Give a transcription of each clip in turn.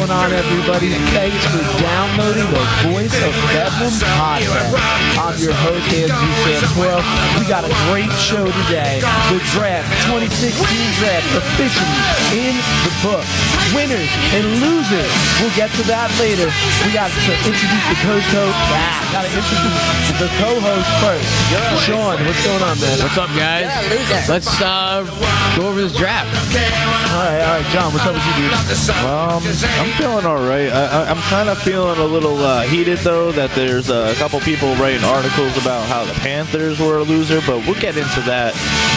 going on, everybody? Thanks for downloading the Voice of Bedlam podcast. I'm your host, Andrew Santoro. We got a great show today. The draft, 2016 draft, officially in the books. Winners and losers. We'll get to that later. We got to introduce the co-host. Got to introduce the co-host first. Sean, what's going on, man? What's up, guys? Let's go over this draft. All right, John, what's up with you, dude? I'm feeling all right. I'm kind of feeling a little heated, though, that there's a couple people writing articles about how the Panthers were a loser, but we'll get into that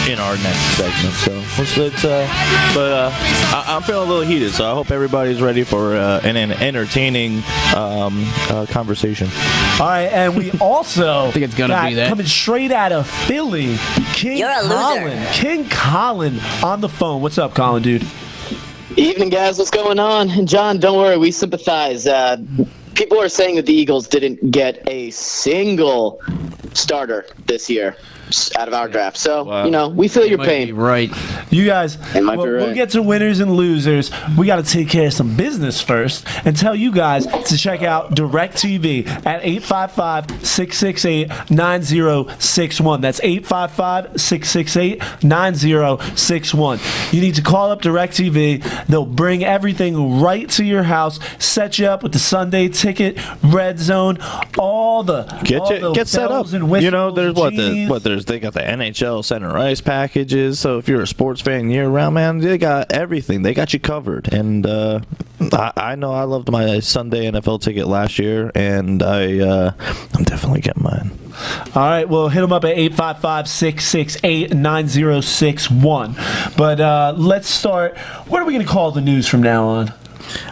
in our next segment. So I'm feeling a little heated, so I hope everybody's ready for an entertaining conversation. All right, and we also I think it's gonna be that. Coming straight out of Philly, King Colin on the phone. What's up, Colin, dude? Evening, guys. What's going on? And John, don't worry, we sympathize. People are saying that the Eagles didn't get a single starter this year out of our draft. So, wow. We feel your pain. Right. You guys, right. We'll get to winners and losers. We got to take care of some business first and tell you guys to check out DirecTV at 855-668-9061. That's 855-668-9061. You need to call up DirecTV. They'll bring everything right to your house, set you up with the Sunday ticket, red zone, all the Get set up. And whistles, there's they got the NHL center ice packages. So if you're a sports fan year round, man, they got everything. They got you covered. And I know I loved my Sunday NFL ticket last year, and I'm definitely getting mine. All right, well, hit them up at 855-668-9061. But let's start. What are we going to call the news from now on?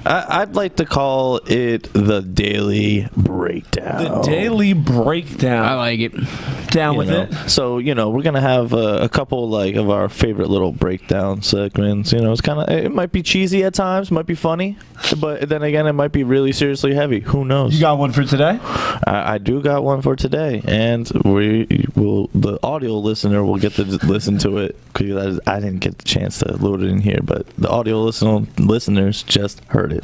I'd like to call it the Daily Breakdown. The Daily Breakdown. I like it. Down with it. So, we're going to have a couple of our favorite little breakdown segments. It's it might be cheesy at times, might be funny, but then again, it might be really seriously heavy. Who knows? You got one for today? I do got one for today, and the audio listener will get to listen to it, because I didn't get the chance to load it in here, but the audio listeners just heard it.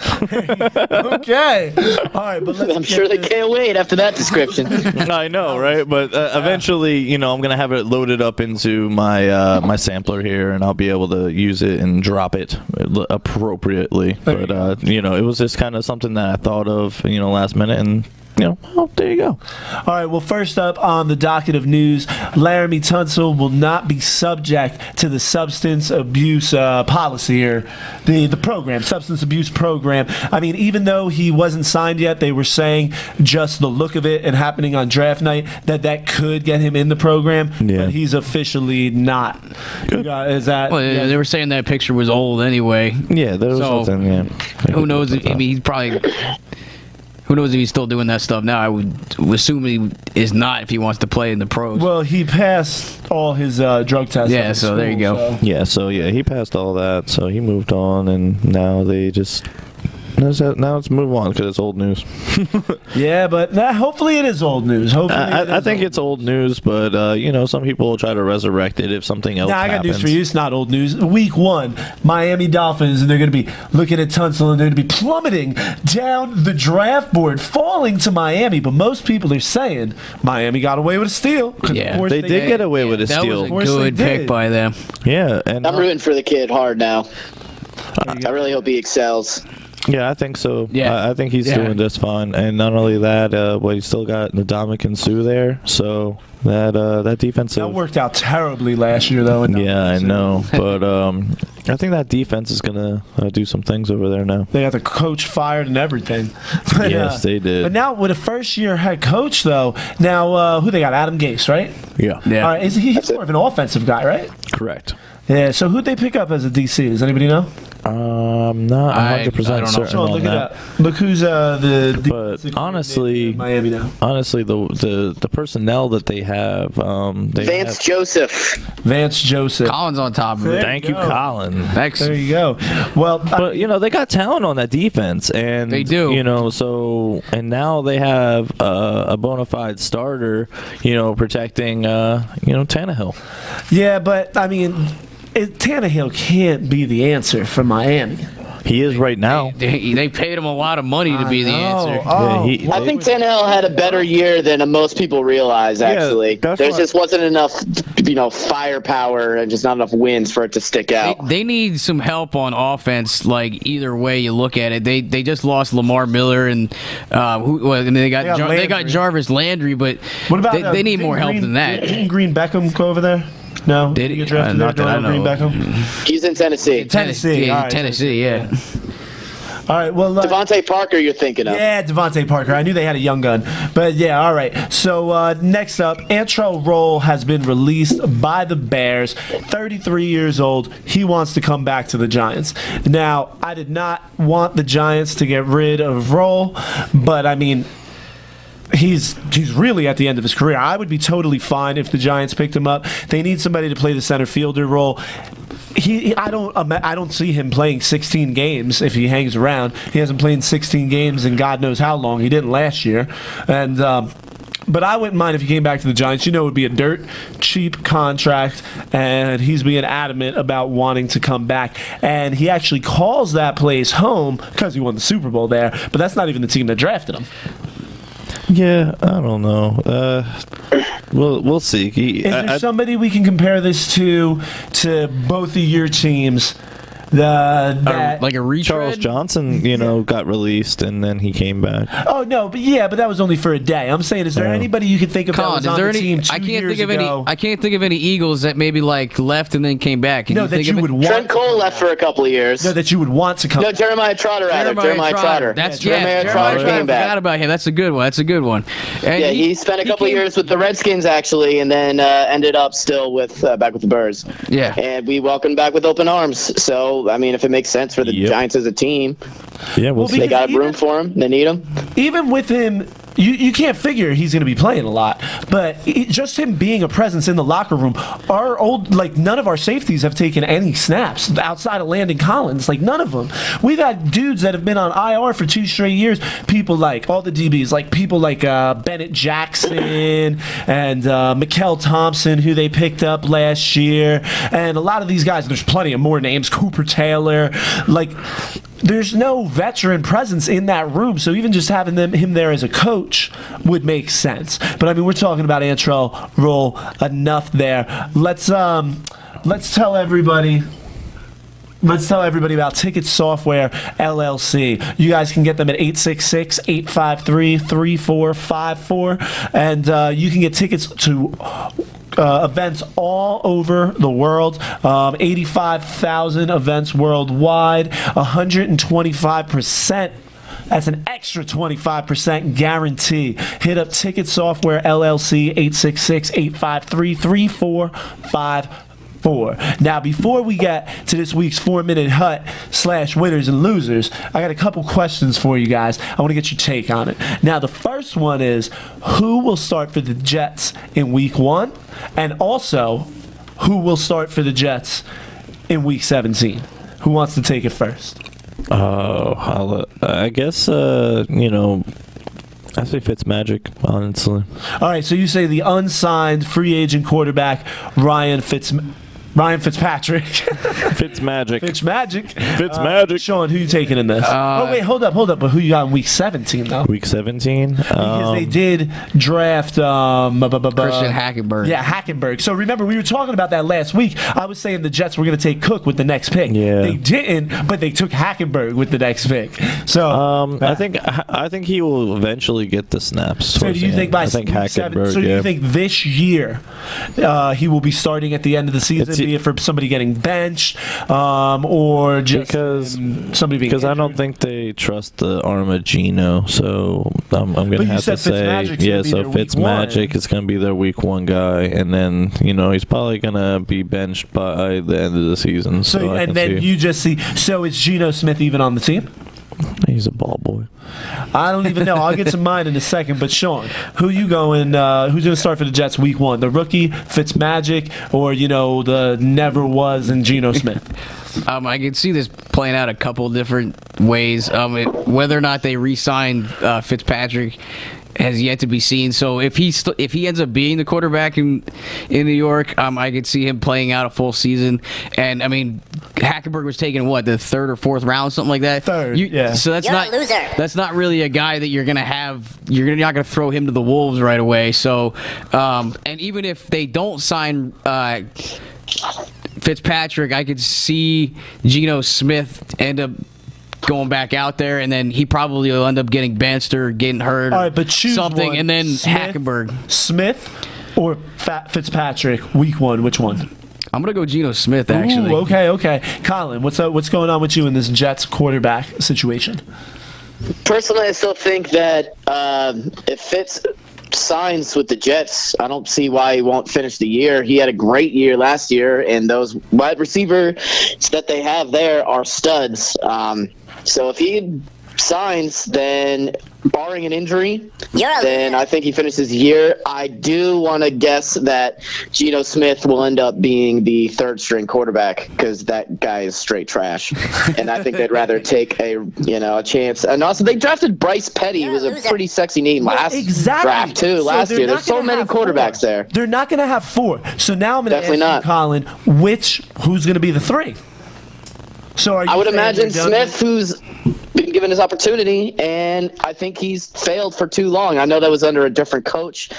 Okay. All right, but I'm sure they can't wait after that description. I know, right? But eventually, I'm going to have it loaded up into my sampler here, and I'll be able to use it and drop it appropriately. But, it was just kind of something that I thought of, last minute, and well, there you go. All right, well, first up on the docket of news, Laramie Tunsil will not be subject to the substance abuse policy, or the program, substance abuse program. I mean, even though he wasn't signed yet, they were saying just the look of it and happening on draft night that could get him in the program, but he's officially not. Is that? Well, they were saying that picture was old anyway. Yeah, there was something, Who knows? I mean, he's probably... Who knows if he's still doing that stuff now? I would assume he is not if he wants to play in the pros. Well, he passed all his drug tests. Yeah, so school, there you go. So. He passed all that, so he moved on, and now they just... Now let's move on, because it's old news. Yeah, but hopefully it is old news. I think it's old news, but some people will try to resurrect it if something else happens. I got news for you. It's not old news. Week 1, Miami Dolphins, and they're going to be looking at Tunsil, and they're going to be plummeting down the draft board, falling to Miami. But most people are saying Miami got away with a steal. Yeah, they did get away with a steal. That was a good pick by them. Yeah, and I'm rooting for the kid hard now. I really hope he excels. Yeah, I think so. Yeah. I think he's doing just fine. And not only that, he's still got Ndamukong Suh there, so that defensive... That worked out terribly last year, though. Yeah, I know. But I think that defense is going to do some things over there now. They got the coach fired and everything. But, yes, they did. But now, with a first-year head coach, though, now who they got? Adam Gase, right? Yeah. All right, he's more of an offensive guy, right? Correct. Yeah, so who'd they pick up as a DC? Does anybody know? I'm not 100% certain on that. Look who's the but honestly, in Miami now. Honestly, the personnel that they have, Vance Joseph. Colin's on top of it. Thank you, Colin. Thanks. There you go. Well, but they got talent on that defense, and they do. And now they have a bona fide starter, protecting Tannehill. Yeah, but I mean, Tannehill can't be the answer for Miami. He is right now. They paid him a lot of money to be the answer. Oh, Yeah, I think Tannehill had a better year than most people realize, actually. that's There what- just wasn't enough, firepower and just not enough wins for it to stick out. They need some help on offense. Like either way you look at it, they just lost Lamar Miller and they got Landry. Jarvis Landry, but What about they need more help Green, than that. Didn't Green Beckham go over there? No, Did he? get drafted Not there? that I Green know. Beckham. He's in Tennessee. Tennessee, all right. Tennessee, yeah. All right, well, Devontae Parker, you're thinking of. yeah, Devontae Parker. I knew they had a young gun, but yeah, all right. So next up, Antrell Roll has been released by the Bears. 33 years old. He wants to come back to the Giants. Now, I did not want the Giants to get rid of Roll, but I mean, he's really at the end of his career. I would be totally fine if the Giants picked him up. They need somebody to play the center fielder role. I don't see him playing 16 games if he hangs around. He hasn't played 16 games in God knows how long. He didn't last year, and. But I wouldn't mind if he came back to the Giants. It would be a dirt cheap contract, and he's being adamant about wanting to come back. And he actually calls that place home because he won the Super Bowl there. But that's not even the team that drafted him. Yeah, I don't know. We'll see. Is there somebody we can compare this to both of your teams? Like a retread? Charles Johnson, got released and then he came back. Oh no, but that was only for a day. I'm saying, is there anybody you could think of that was on the team 2 years ago? I can't think of any Eagles that maybe left and then came back. Can No, you that think you of would it? want. Trent Cole left for a couple of years. No, that you would want to come. No, Jeremiah Trotter, rather. Jeremiah Trotter. That's Jeremiah Trotter came I back. forgot about him. That's a good one. And Yeah, he spent a couple of years with the Redskins, actually, and then ended up still back with the Birds. Yeah. And we welcomed back with open arms. So, I mean, if it makes sense for the Giants as a team, Yeah, we'll see. they got room for him. They need him. Even with him, you can't figure he's going to be playing a lot, but just him being a presence in the locker room. None of our safeties have taken any snaps outside of Landon Collins. None of them. We've had dudes that have been on IR for 2 straight years. People like all the DBs, people like Bennett Jackson and Mikkel Thompson, who they picked up last year, and a lot of these guys. There's plenty of more names. Cooper Taylor, There's no veteran presence in that room, so even just having him there as a coach would make sense. But I mean, we're talking about Antrell Roll enough there. Let's tell everybody. Let's tell everybody about Ticket Software LLC. You guys can get them at 866-853-3454, and you can get tickets to events all over the world. 85,000 events worldwide. 125%. That's an extra 25% guarantee. Hit up Ticket Software LLC, 866-853-3454. Now, before we get to this week's 4-Minute Hut / winners and losers, I got a couple questions for you guys. I want to get your take on it. Now, the first one is, who will start for the Jets in Week 1? And also, who will start for the Jets in Week 17? Who wants to take it first? I guess, I say Fitzmagic, honestly. All right, so you say the unsigned free agent quarterback, Ryan Fitzpatrick. Fitzmagic. Fitzmagic. Sean, who you taking in this? Wait, hold up. But who you got in Week 17, though? Week 17? Because they did draft Christian Hackenberg. Yeah, Hackenberg. So remember, we were talking about that last week. I was saying the Jets were going to take Cook with the next pick. Yeah. They didn't, but they took Hackenberg with the next pick. So I think he will eventually get the snaps. So do you think by Week 7? So do you think this year he will be starting at the end of the season? Be it for somebody getting benched, or just somebody being because I don't think they trust the arm of Geno, so I'm going to have to say so Fitzmagic is going to be their Week 1 guy, and then he's probably going to be benched by the end of the season. So and then you just see. So is Geno Smith even on the team? He's a ball boy. I don't even know. I'll get to mine in a second. But Sean, who you going? Who's going to start for the Jets Week 1? The rookie Fitzmagic, or the never was and Geno Smith? I can see this playing out a couple different ways. Whether or not they re-sign Fitzpatrick has yet to be seen. So if he ends up being the quarterback in New York, I could see him playing out a full season. And I mean, Hackenberg was taken the third or fourth round, something like that. Third, yeah. So that's You're not a loser. That's not really a guy that you're gonna have. You're not gonna throw him to the wolves right away. So, and even if they don't sign Fitzpatrick, I could see Geno Smith end up going back out there, and then he probably will end up getting benched or getting hurt All right, but choose something, one. and then Smith, Hackenberg. Smith or Fitzpatrick, week one, which one? I'm gonna go Geno Smith, actually. Ooh, okay. Colin, what's up? What's going on with you in this Jets quarterback situation? Personally, I still think that if Fitz signs with the Jets, I don't see why he won't finish the year. He had a great year last year, and those wide receivers that they have there are studs. So if he signs, then barring an injury, then I think he finishes the year. I do want to guess that Geno Smith will end up being the third string quarterback because that guy is straight trash. And I think they'd rather take a chance. And also they drafted Bryce Petty, who was a pretty sexy name last draft too. Last year, there's so many quarterbacks there. They're not going to have four. So now I'm going to ask Definitely you, not. Colin, who's going to be the three? So are you I would saying imagine they're done? Smith, who's been given his opportunity, and I think he's failed for too long. I know that was under a different coach,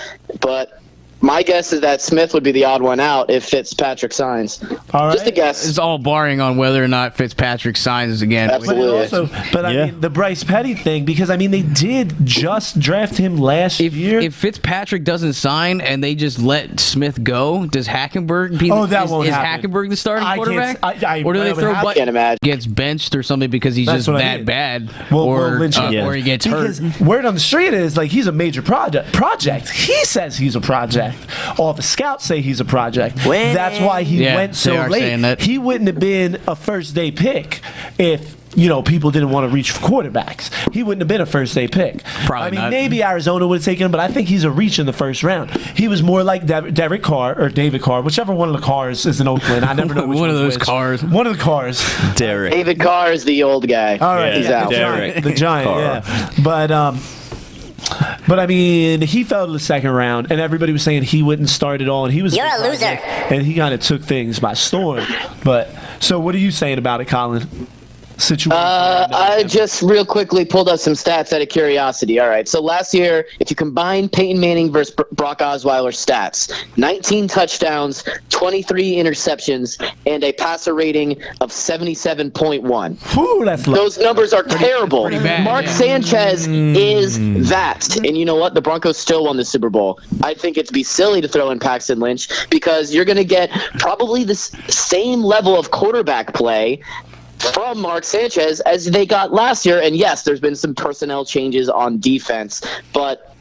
but my guess is that Smith would be the odd one out if Fitzpatrick signs. All right. Just a guess. It's all barring on whether or not Fitzpatrick signs again. Absolutely. But I mean, the Bryce Petty thing, because I mean, they did just draft him last year. If Fitzpatrick doesn't sign and they just let Smith go, does Hackenberg be? That won't is happen. Hackenberg the starting I can't- quarterback? or do they throw Can't imagine. gets benched or something because he's That's just what I that mean. bad, We'll lynch him. or he gets because hurt? word on the street is like he's a major project. He says he's a project. All the scouts say he's a project. That's why he went so they are late. saying that. He wouldn't have been a first day pick if people didn't want to reach for quarterbacks. He wouldn't have been a first day pick. Probably not. Maybe Arizona would have taken him, but I think he's a reach in the first round. He was more like Derek Carr or David Carr, whichever one of the cars is in Oakland. I never know which One of one's those which. cars. One of the cars. Derek. David Carr is the old guy. All right, He's out. Derek. The giant, Carr. yeah. But I mean, he fell to the second round, and everybody was saying he wouldn't start at all, and he was You're a loser. and he kind of took things by storm. But so, what are you saying about it, Colin? Situation. I just real quickly pulled up some stats out of curiosity. All right, so last year, if you combine Peyton Manning versus Brock Osweiler's stats, 19 touchdowns, 23 interceptions, and a passer rating of 77.1. Ooh, that's low. Those numbers are terrible. pretty bad, Mark yeah. Sanchez is that. And you know what? The Broncos still won the Super Bowl. I think it'd be silly to throw in Paxton Lynch because you're going to get probably the same level of quarterback play from Mark Sanchez as they got last year. And yes, there's been some personnel changes on defense, but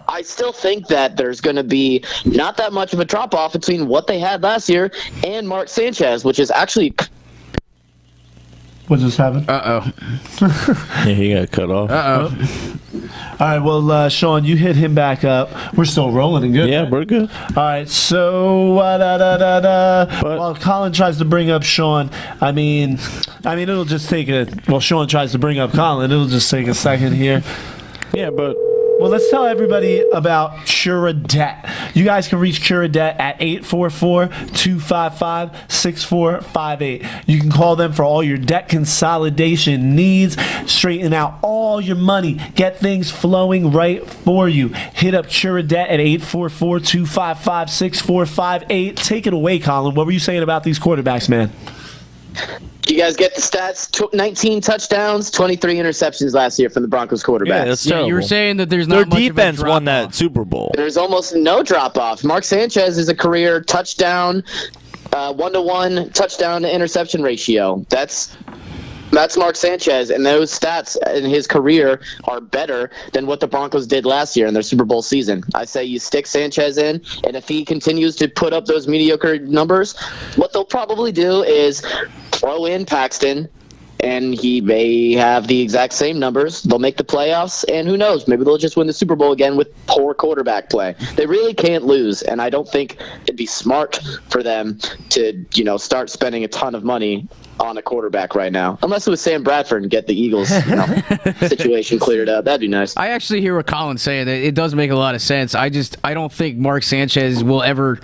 I still think that there's going to be not that much of a drop-off between what they had last year and Mark Sanchez, which is actually... What just happened? Uh-oh. Yeah, he got cut off. All right, well, Sean, you hit him back up. We're still rolling and good. Yeah, we're good. All right, so while Colin tries to bring up Sean, I mean, it'll just take Sean tries to bring up Colin. It'll just take a second here. Yeah, but Well, let's tell everybody about Curadet. You guys can reach Curadet at 844-255-6458. You can call them for all your debt consolidation needs, straighten out all your money, get things flowing right for you. Hit up Curadet at 844-255-6458. Take it away, Colin. What were you saying about these quarterbacks, man? You guys get the stats? 19 touchdowns, 23 interceptions last year from the Broncos quarterbacks. yeah, that's terrible. You were saying that there's not Their much defense of a won drop-off. that Super Bowl. There's almost no drop-off. Mark Sanchez is a career touchdown, 1-to-1 touchdown to interception ratio. That's Mark Sanchez, and those stats in his career are better than what the Broncos did last year in their Super Bowl season. I say you stick Sanchez in, and if he continues to put up those mediocre numbers, what they'll probably do is throw in Paxton, and he may have the exact same numbers. They'll make the playoffs, and who knows? Maybe they'll just win the Super Bowl again with poor quarterback play. They really can't lose, and I don't think it'd be smart for them to, start spending a ton of money on a quarterback right now, unless it was Sam Bradford and get the Eagles situation cleared up. That'd be nice. I actually hear what Colin's saying. It does make a lot of sense. I don't think Mark Sanchez will ever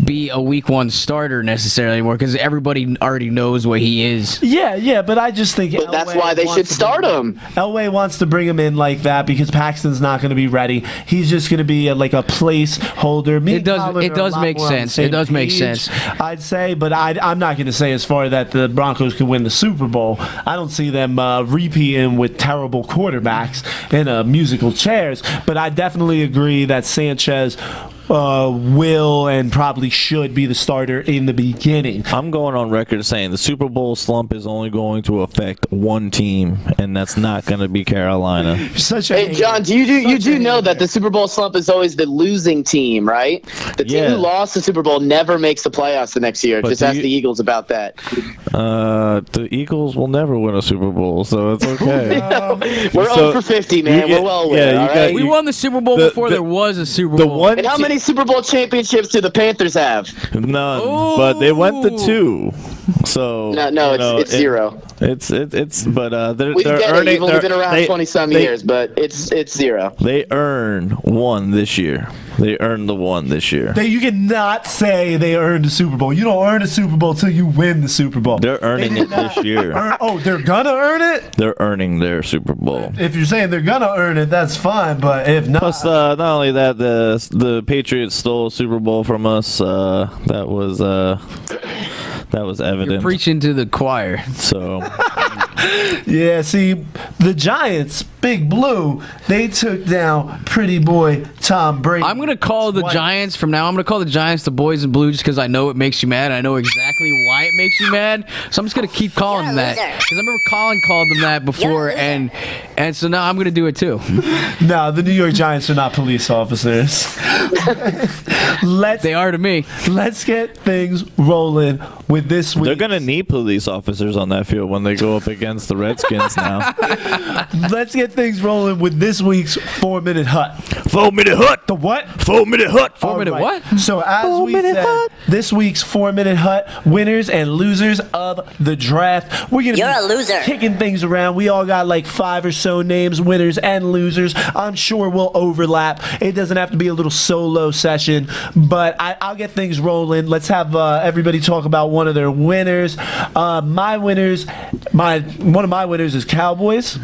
be a week one starter necessarily anymore because everybody already knows what he is. Yeah, but I just think but that's why they should start him. Elway wants to bring him in like that because Paxton's not going to be ready. He's just going to be like a placeholder. It does make sense. It does make sense. I'd say, but I'm not going to say as far that the Broncos can win the Super Bowl. I don't see them repeating with terrible quarterbacks in musical chairs, but I definitely agree that Sanchez will and probably should be the starter in the beginning. I'm going on record saying the Super Bowl slump is only going to affect one team, and that's not going to be Carolina. Hey, John, you do know that the Super Bowl slump is always the losing team, right? The team who lost the Super Bowl never makes the playoffs the next year. Just ask the Eagles about that. The Eagles will never win a Super Bowl, so it's okay. We're 0 for 50, man. We're well aware. All right? We won the Super Bowl before there was a Super Bowl. And how many Super Bowl championships do the Panthers have? None, but they went to 2. So it's 0. It's but they're earning. You've only been around 20-some years, but it's 0. They earn 1 this year. They earned the 1 this year. You cannot say they earned a Super Bowl. You don't earn a Super Bowl till you win the Super Bowl. They're earning it this year. They're gonna earn it? They're earning their Super Bowl. If you're saying they're gonna earn it, that's fine. But if not, plus not only that, the Patriots stole a Super Bowl from us. That was evident. You're preaching to the choir. So. Yeah, see, the Giants, Big Blue, they took down pretty boy Tom Brady. I'm going to call the Giants, from now, I'm going to call the Giants the boys in blue just because I know it makes you mad. I know exactly why it makes you mad. So I'm just going to keep calling them that. Because I remember Colin called them that before, and so now I'm going to do it too. No, the New York Giants are not police officers. They are to me. Let's get things rolling with this week. They're going to need police officers on that field when they go up against the Redskins now. Let's get things rolling with this week's 4-Minute Hut. 4-Minute Hut. The what? 4-Minute Hut. 4-minute what? So as we said, this week's 4-Minute Hut winners and losers of the draft. You're a loser. Kicking things around. We all got like 5 or so names, winners and losers. I'm sure we'll overlap. It doesn't have to be a little solo session, but I'll get things rolling. Let's have everybody talk about one of their winners. My winners, one of my winners is Cowboys,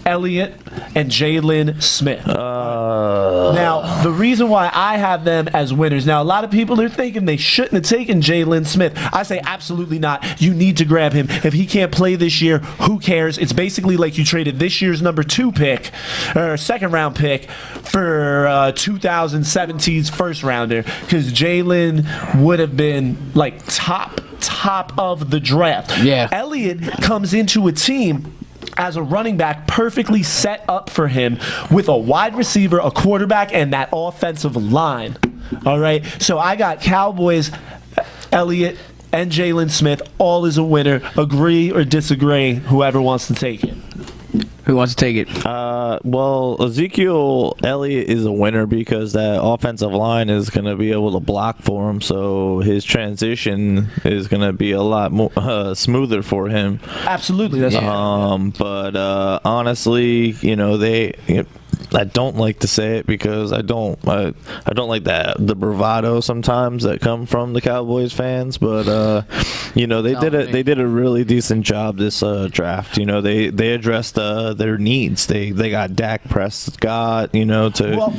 Elliott, and Jalen Smith. Now, the reason why I have them as winners, now a lot of people are thinking they shouldn't have taken Jalen Smith. I say absolutely not. You need to grab him. If he can't play this year, who cares? It's basically like you traded this year's number 2 pick, or second round pick, for 2017's first rounder, because Jalen would have been like top of the draft. Yeah. Elliott comes into a team as a running back perfectly set up for him with a wide receiver, a quarterback, and that offensive line. All right, so I got Cowboys, Elliott, and Jalen Smith all as a winner. Agree or disagree, whoever wants to take it. Who wants to take it? Well, Ezekiel Elliott is a winner because that offensive line is going to be able to block for him, so his transition is going to be a lot more smoother for him. Absolutely, that's but honestly, I don't like to say it because I don't like the bravado sometimes that come from the Cowboys fans, but they did a really decent job this draft. They addressed their needs. They got Dak Prescott, to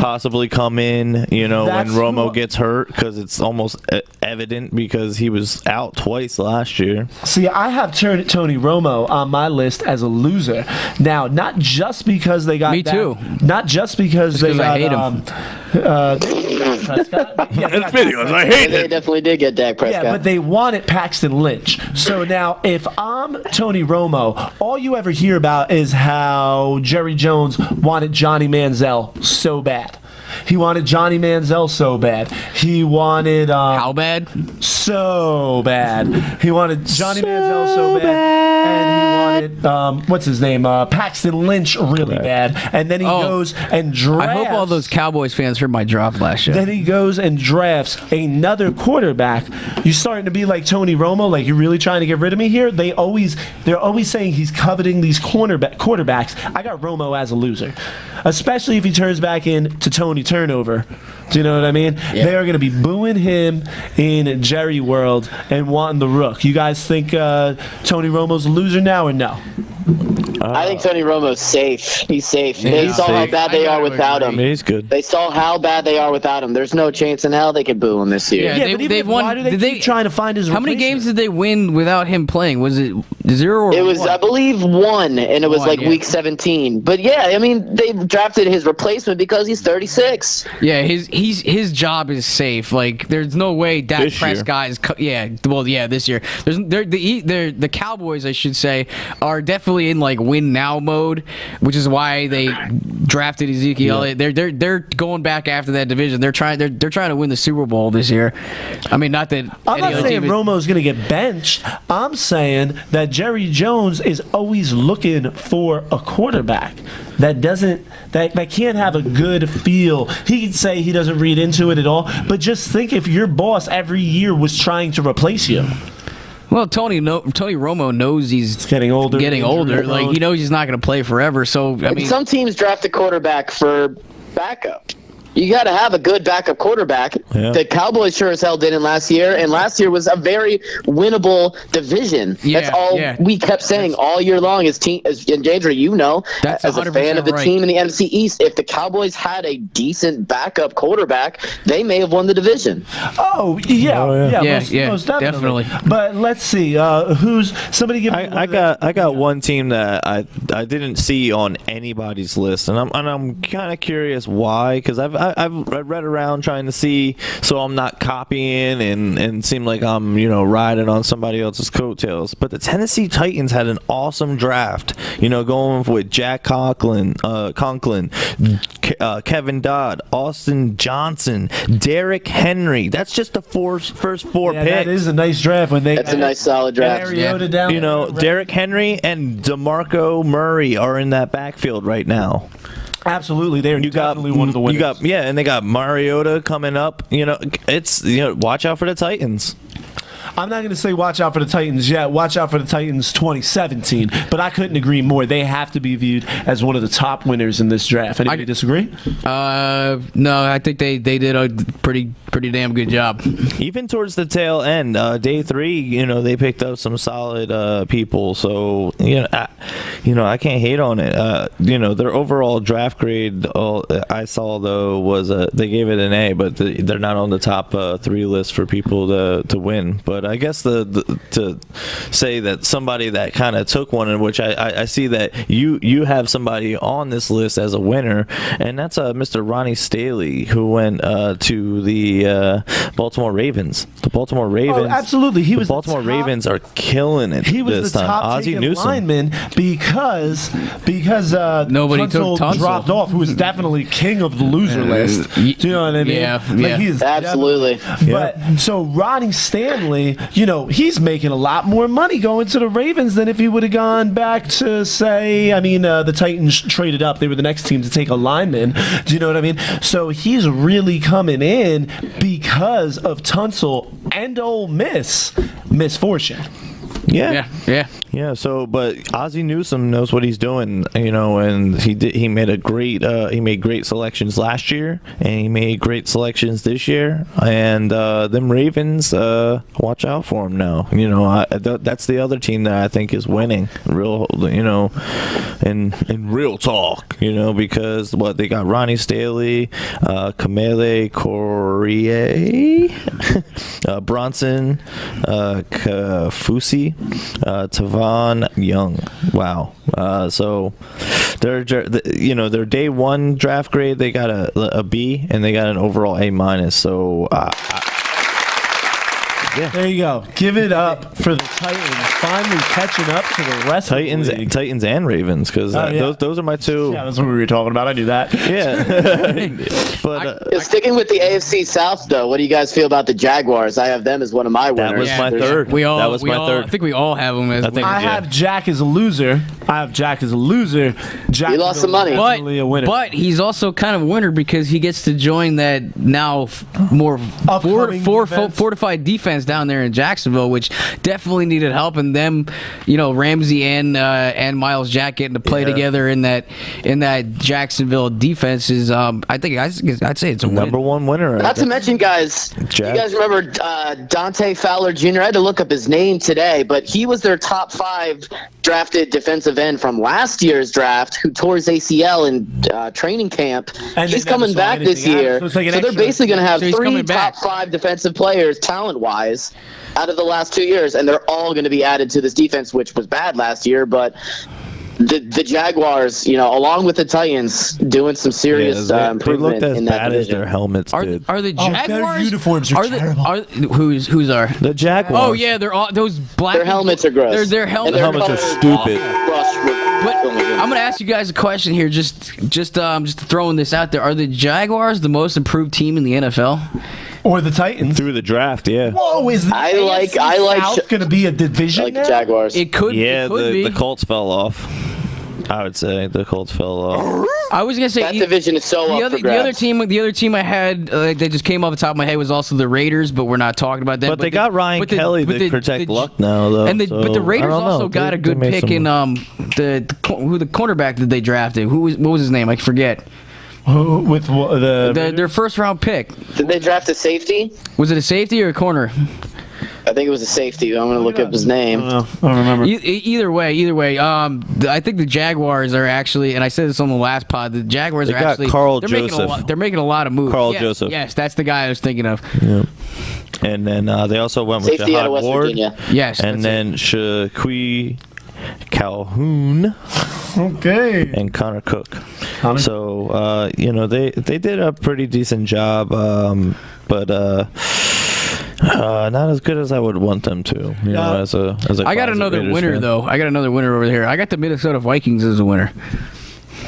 possibly come in, when Romo gets hurt, because it's almost evident because he was out twice last year. See, I have Tony Romo on my list as a loser. Now, not just because they got me too. Not just because they got I hate him. Prescott. It's videos. I hate They it. definitely did get Dak Prescott. Yeah, but they wanted Paxton Lynch. So now, if I'm Tony Romo, all you ever hear about is how Jerry Jones wanted Johnny Manziel so bad. He wanted Johnny Manziel so bad. He wanted how bad? so bad. He wanted Johnny Manziel so bad, and he wanted what's his name, Paxton Lynch really bad. And then he goes and drafts. I hope all those Cowboys fans heard my drop last year. Then he goes and drafts another quarterback. You're starting to be like Tony Romo, like you're really trying to get rid of me here. They're always saying he's coveting these quarterbacks. I got Romo as a loser, especially if he turns back into Tony Turnover. Do you know what I mean? Yeah. They are going to be booing him in Jerry World and wanting the Rook. You guys think Tony Romo's a loser now or no? I think Tony Romo's safe. He's safe. Yeah, they saw how bad they are without him. He's good. They saw how bad they are without him. There's no chance in hell they could boo him this year. Yeah, they've won. Why do they keep trying to find his How many games did they win without him playing? Was it 0 or It was, 1? I believe, 1, and it was One, week 17. But yeah, I mean, they drafted his replacement because he's 36. Yeah, his job is safe. Like, there's no way Dak This year. Prescott is. This year. The Cowboys, I should say, are definitely in like win now mode, which is why they drafted Ezekiel Elliott. They're going back after that division. They're trying to win the Super Bowl this year. I mean, not that I'm not saying Romo's going to get benched. I'm saying that Jerry Jones is always looking for a quarterback that can't have a good feel. He could say he doesn't read into it at all, but just think if your boss every year was trying to replace you. Well, Tony Romo knows he's getting older. Like, he knows he's not going to play forever. So I mean, some teams draft a quarterback for backup. You got to have a good backup quarterback. Yeah. The Cowboys sure as hell didn't last year, and last year was a very winnable division. Yeah, That's all we kept saying all year long. And Jandra, you know, That's as a fan of the team in the NFC East, if the Cowboys had a decent backup quarterback, they may have won the division. Most definitely. But let's see, who's somebody give me. I got one team that I didn't see on anybody's list, and I'm kind of curious why, because I've read around trying to see, so I'm not copying and seem like I'm riding on somebody else's coattails. But the Tennessee Titans had an awesome draft, going with Jack Conklin, Kevin Dodd, Austin Johnson, Derrick Henry. That's just the first 4 picks. That is a nice draft when they. That's a nice solid draft. Down Derrick Henry and DeMarco Murray are in that backfield right now. Absolutely, they're definitely one of the winners. And they got Mariota coming up. It's watch out for the Titans. I'm not going to say watch out for the Titans yet. Watch out for the Titans 2017. But I couldn't agree more. They have to be viewed as one of the top winners in this draft. Anybody disagree? No, I think they did a pretty damn good job. Even towards the tail end, day 3, they picked up some solid people. So I can't hate on it. Their overall draft grade, I saw though was they gave it an A, but they're not on the top 3 list for people to win. But I guess to say that somebody that kind of took one, in which I see that you have somebody on this list as a winner, and that's Mr. Ronnie Staley, who went to the Baltimore Ravens. The Baltimore Ravens. Oh, absolutely. The Baltimore Ravens are killing it. He was this the time. top taken lineman because nobody Tunsil took Tunsil. dropped off, who was definitely king of the loser list. Do you know what I mean? Yeah. He is Absolutely. But so Ronnie Stanley, he's making a lot more money going to the Ravens than if he would have gone back to, say, the Titans traded up. They were the next team to take a lineman. Do you know what I mean? So he's really coming in because of Tunsil and Ole Miss misfortune. Yeah. So, but Ozzie Newsome knows what he's doing, and he made great selections last year, and he made great selections this year, and them Ravens, watch out for him now. That's the other team that I think is winning, in real talk, because they got Ronnie Staley, Kamele Correa, Bronson, Kafusi, Tavon Young. Wow. So their day 1 draft grade, they got a B, and they got an overall A-. So There you go. Give it up for the Titans finally catching up to the rest of the league. Titans and Ravens, because those are my two. Yeah, that's what we were talking about. I knew that. Yeah. But sticking with the AFC South, though, what do you guys feel about the Jaguars? I have them as one of my winners. That was my third. That was my third. I think we all have them as winners. I have Jack as a loser. Jack He lost some money. A winner. But he's also kind of a winner because he gets to join that now more fortified defense down there in Jacksonville, which definitely needed help. And them, Ramsey and Miles Jack getting to play together in that Jacksonville defense is, I'd say it's a number one winner. Not to mention, guys, you guys remember Dante Fowler Jr.? I had to look up his name today, but he was their top 5 drafted defensive end from last year's draft who tore his ACL in training camp. And he's coming back this year. So they're basically going to have 3 top 5 defensive players talent-wise out of the last 2 years, and they're all going to be added to this defense, which was bad last year, but the Jaguars, along with the Titans, doing some serious improvement in that division. They looked as bad as their helmets did. Are the Jaguars? Their uniforms are terrible. Whose are? The Jaguars. Oh yeah, they're all those black. Their helmets are gross. Their helmets are stupid. But I'm gonna ask you guys a question here, just throwing this out there. Are the Jaguars the most improved team in the NFL? Or the Titans through the draft? Yeah. Whoa, is the AFC South going to be a division? Like the Jaguars. It could. Yeah, it could be. The Colts fell off. I would say the Colts fell off. I was gonna say that division is so up for grabs. The other team I had that just came off the top of my head was also the Raiders, but we're not talking about them. But they got Ryan Kelly to protect Luck now, though. But the Raiders also got a good pick in the cornerback that they drafted. What was his name? I forget. With their first round pick. Did they draft a safety? Was it a safety or a corner? I think it was a safety. I'm going to look up his name. I don't remember. Either way. I think the Jaguars are actually, and I said this on the last pod, the Jaguars they are got actually Carl they're Joseph. making a lot of moves. Joseph. Yes, that's the guy I was thinking of. Yep. And then they also went with safety out of Jahad West Ward. Virginia. Yes. And then Shaquille Calhoun. Okay. And Connor Cook. So they did a pretty decent job, but not as good as I would want them to. As a I got another winner fan. though. I got another winner over here. I got the Minnesota Vikings as a winner.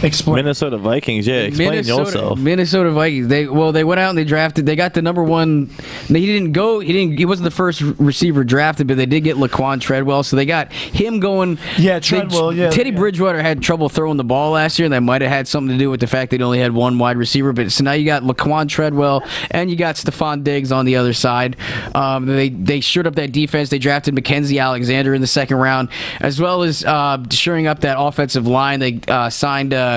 Explain. Minnesota Vikings, yeah. Explain yourself. Minnesota Vikings. They went out and they drafted. They got the number one. He wasn't the first receiver drafted, but they did get Laquan Treadwell, so they got him going. Yeah, Treadwell. Teddy Bridgewater had trouble throwing the ball last year, and that might have had something to do with the fact they only had one wide receiver. But so now you got Laquan Treadwell and you got Stephon Diggs on the other side. They shored up that defense. They drafted Mackenzie Alexander in the second round, as well as shoring up that offensive line. They signed a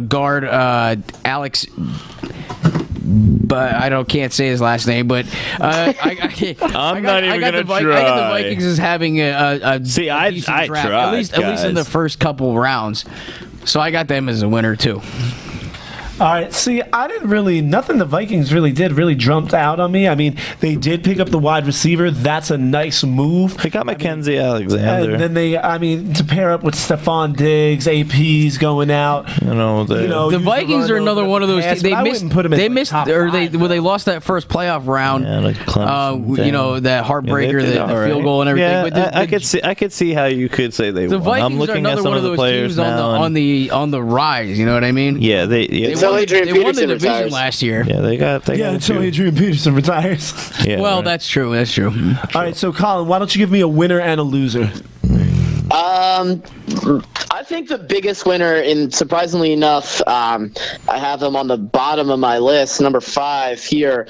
guard, Alex, but I can't say his last name. But I got the Vikings as having a decent draft, tried, at least in the first couple rounds. So I got them as a winner too. All right. See, nothing the Vikings really did really jumped out on me. I mean, they did pick up the wide receiver. That's a nice move. They got Mackenzie Alexander. And then to pair up with Stephon Diggs, AP's going out. The Vikings are another one of those teams. They lost that first playoff round. Yeah, like Clemson that heartbreaker, the field goal and everything. Yeah, but I could see how you could say they won. Vikings I'm looking are at another some one of the those players teams now on the rise. You know what I mean? Yeah, they won the division last year. Yeah, they got until Adrian Peterson retires. Yeah, well, that's true. That's true. All right, so Colin, why don't you give me a winner and a loser? I think the biggest winner, and surprisingly enough, I have them on the bottom of my list, number 5 here.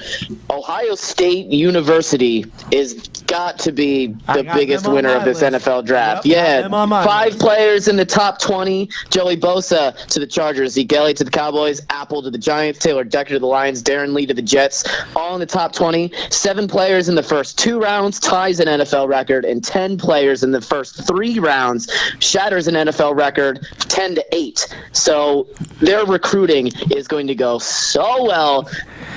Ohio State University is got to be the biggest winner of this NFL draft. Yep, 5 players in the top 20. Joey Bosa to the Chargers, Zeke Elliott to the Cowboys, Apple to the Giants, Taylor Decker to the Lions, Darren Lee to the Jets, all in the top 20. 7 players in the first 2 rounds, ties an NFL record, and 10 players in the first 3 rounds, shatters an NFL record, 10-8. So their recruiting is going to go so well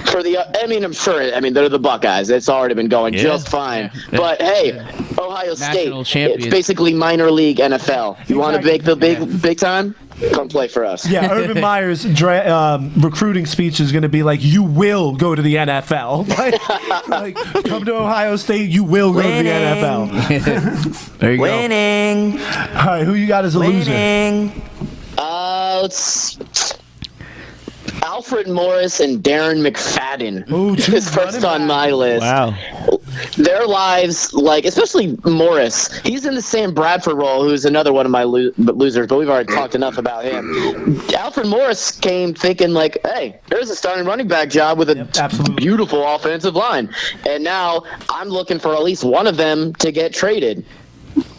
for the. I'm sure. They're the Buckeyes. It's already been going just fine. But hey, Ohio State, National champions. it's basically minor league NFL. You want to make the big time? Come play for us. Yeah, Urban Meyer's recruiting speech is going to be like, "You will go to the NFL." like, come to Ohio State, you will go to the NFL. There you Winning. All right, who you got as a loser? Let's Alfred Morris and Darren McFadden. Ooh, two is first running on my list. Wow. Their lives, like, especially Morris, he's in the Sam Bradford role, who's another one of my losers, but we've already talked enough about him. Alfred Morris came thinking, like, hey, there's a starting running back job with a beautiful offensive line. And now I'm looking for at least one of them to get traded.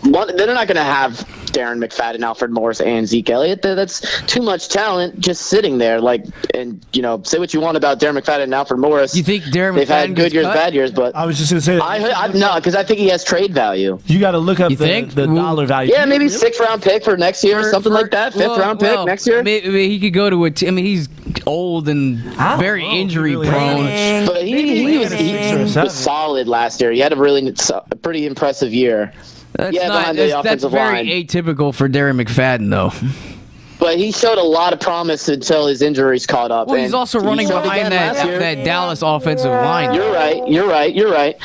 They're not going to have Darren McFadden, Alfred Morris, and Zeke Elliott. That's too much talent just sitting there. Say what you want about Darren McFadden and Alfred Morris. You think Darren they've McFadden had good years, cut? bad years, but I was just going to say that. no, because I think he has trade value. You got to look up think? the dollar value. Yeah, maybe 6th round pick for next year, something like that. 5th round pick next year. Maybe he could go to he's old and very injury prone. But he was solid last year. He had a pretty impressive year. That's very atypical for Darren McFadden, though. But he showed a lot of promise until his injuries caught up. Well, he's also running behind that Dallas offensive line. You're right.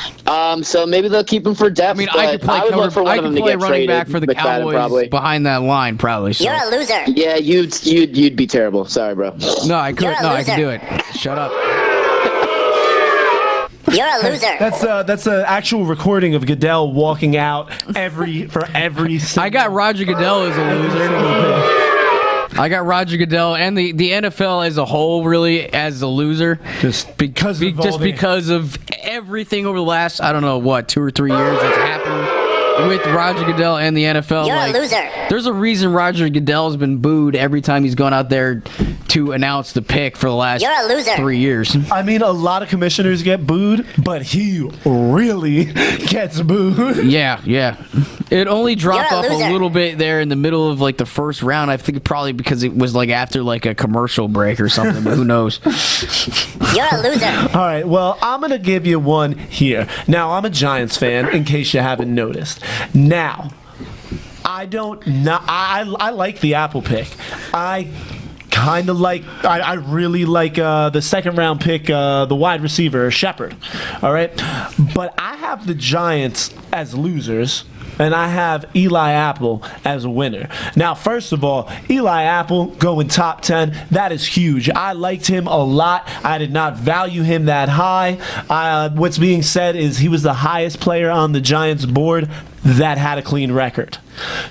So maybe they'll keep him for depth. I mean, I could play running back for the McFadden, Cowboys behind that line, probably. So. You're a loser. Yeah, you'd be terrible. Sorry, bro. No, I could. No, I could do it. Shut up. You're a loser. That's an actual recording of Goodell walking out for every. I got Roger Goodell as a loser. I got Roger Goodell and the NFL as a whole really as a loser. Just because of everything over the last 2 or 3 years that's happened with Roger Goodell and the NFL. You're a loser. There's a reason Roger Goodell's been booed every time he's gone out there to announce the pick for the last 3 years. I mean, a lot of commissioners get booed, but he really gets booed. Yeah. It only dropped off a little bit there in the middle of the first round. I think probably because it was after a commercial break or something, but who knows? You're a loser. All right, well, I'm going to give you one here. Now, I'm a Giants fan, in case you haven't noticed. Now, I like the Apple pick. I really like the second round pick, the wide receiver, Shepard. All right? But I have the Giants as losers, and I have Eli Apple as a winner. Now, first of all, Eli Apple going top 10, that is huge. I liked him a lot. I did not value him that high. What's being said is he was the highest player on the Giants board that had a clean record.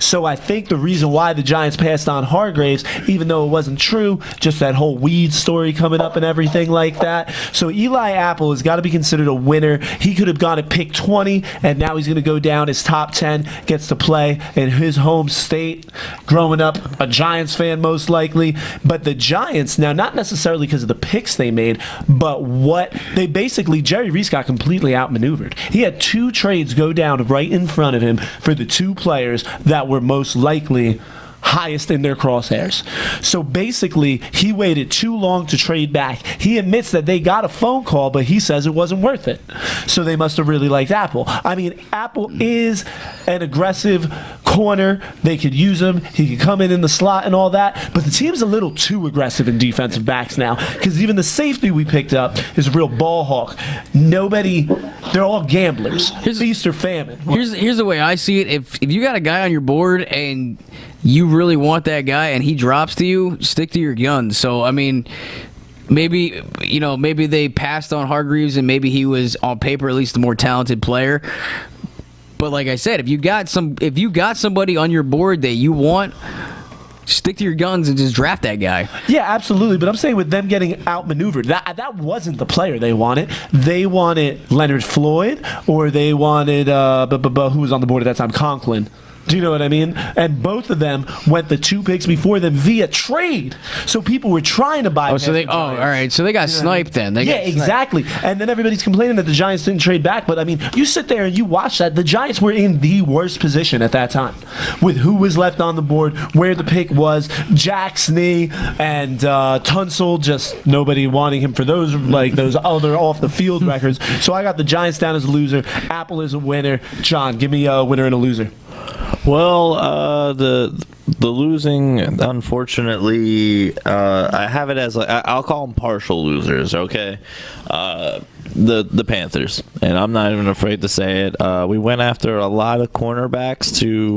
So I think the reason why the Giants passed on Hargraves, even though it wasn't true, just that whole weed story coming up and everything like that. So Eli Apple has got to be considered a winner. He could have gone at pick 20, and now he's going to go down as top 10, gets to play in his home state. Growing up, a Giants fan most likely. But the Giants, now not necessarily because of the picks they made, but what they basically, Jerry Reese got completely outmaneuvered. He had 2 trades go down right in front of him for the 2 players that were most likely highest in their crosshairs. So basically, he waited too long to trade back. He admits that they got a phone call, but he says it wasn't worth it. So they must have really liked Apple. I mean, Apple is an aggressive corner. They could use him. He could come in the slot and all that. But the team's a little too aggressive in defensive backs now, because even the safety we picked up is a real ball hawk. They're all gamblers. Feast or famine. Here's the way I see it. If you got a guy on your board and you really want that guy and he drops to you, stick to your guns. So, I mean, maybe they passed on Hargreaves and maybe he was on paper at least the more talented player. But like I said, if you got somebody on your board that you want, stick to your guns and just draft that guy. Yeah, absolutely. But I'm saying with them getting outmaneuvered, that wasn't the player they wanted. They wanted Leonard Floyd, or they wanted who was on the board at that time, Conklin. Do you know what I mean? And both of them went the 2 picks before them via trade. So people were trying to buy. Oh, so they. Oh, all right. So they got sniped then. They got sniped. Exactly. And then everybody's complaining that the Giants didn't trade back. But I mean, you sit there and you watch that. The Giants were in the worst position at that time, with who was left on the board, where the pick was, Jack's knee, and Tunsil. Just nobody wanting him for those other off the field records. So I got the Giants down as a loser. Apple is a winner. John, give me a winner and a loser. Well, the losing, unfortunately, I have it as I'll call them partial losers. Okay, the Panthers, and I'm not even afraid to say it. We went after a lot of cornerbacks to,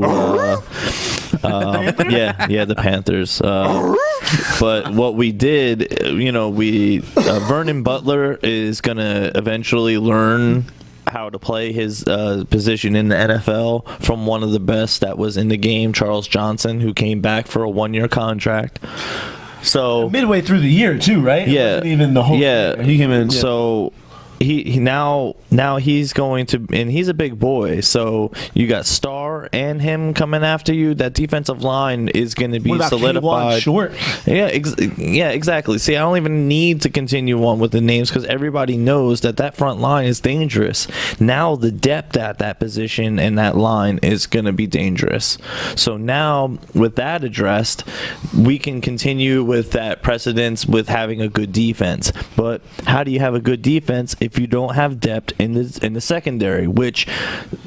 the Panthers. But what we did, Vernon Butler is gonna eventually learn how to play his position in the NFL from one of the best that was in the game, Charles Johnson, who came back for a 1-year contract. So midway through the year too, right? Yeah, it wasn't even the whole year. He came in. So he now he's going to, and he's a big boy. So you got Starr and him coming after you. That defensive line is going to be solidified. Short. Yeah, exactly. See, I don't even need to continue on with the names because everybody knows that front line is dangerous. Now the depth at that position and that line is going to be dangerous. So now with that addressed, we can continue with that precedence with having a good defense. But how do you have a good defense if you don't have depth in the secondary, which,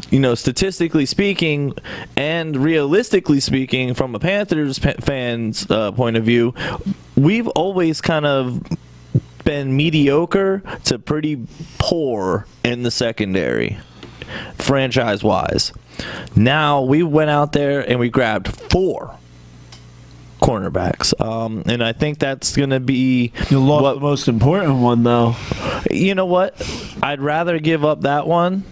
statistically speaking and realistically speaking, from a Panthers fan's point of view, we've always kind of been mediocre to pretty poor in the secondary, franchise-wise. Now we went out there and we grabbed 4 cornerbacks, and I think that's going to be you lost the most important one, though. You know what? I'd rather give up that one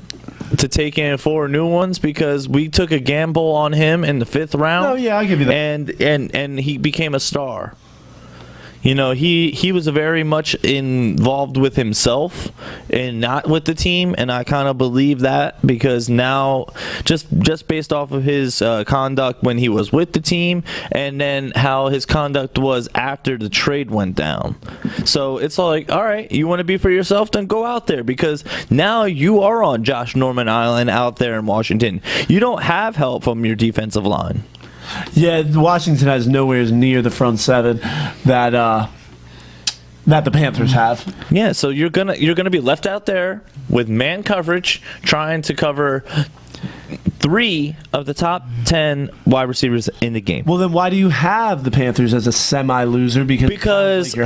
to take in 4 new ones because we took a gamble on him in the 5th round. Oh yeah, I'll give you that. And he became a star. He was very much involved with himself and not with the team, and I kind of believe that because now, just based off of his conduct when he was with the team, and then how his conduct was after the trade went down. So it's like, all right, you want to be for yourself, then go out there because now you are on Josh Norman Island out there in Washington. You don't have help from your defensive line. Yeah, Washington has nowhere near the front 7 that the Panthers have. Yeah, so you're gonna be left out there with man coverage, trying to cover 3 of the top 10 wide receivers in the game. Well, then why do you have the Panthers as a semi-loser? Because the